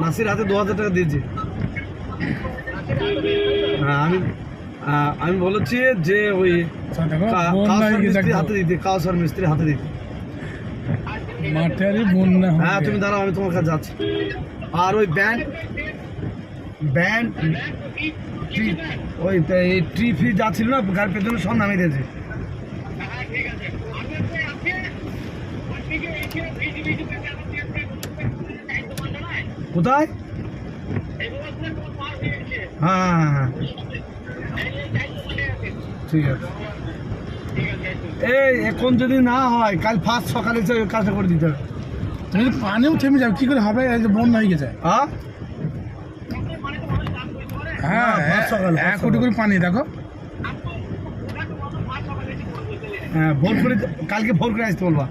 নাসির হাতে 2000 টাকা দিয়েছি। হ্যাঁ আমি বলেছি যে ওই মিস্ত্রি হাতে দিতে, কাউসার মিস্ত্রি হাতে দিতে। মাঠেরই বন্যা। হ্যাঁ তুমি দাঁড়াও, আমি তোমার কাছে যাচ্ছি। আর ওই ব্যান্ড ওই ট্রি ফ্রি যা ছিল না গাড়ির পেছনে সব নামিয়ে দিয়েছে। কোথায়? হ্যাঁ ঠিক আছে। এই এখন যদি না হয় কাল ফার্স্ট সকালে কাজটা করে দিতে হবে। তুমি পানিও থেমে যাবে, কি করে হবে? এই যে বন্যা হয়ে গেছে। হ্যাঁ 1 কোটি করে পানি দেখো। হ্যাঁ ভোর করে, কালকে ভোর করে আসতে বলবা।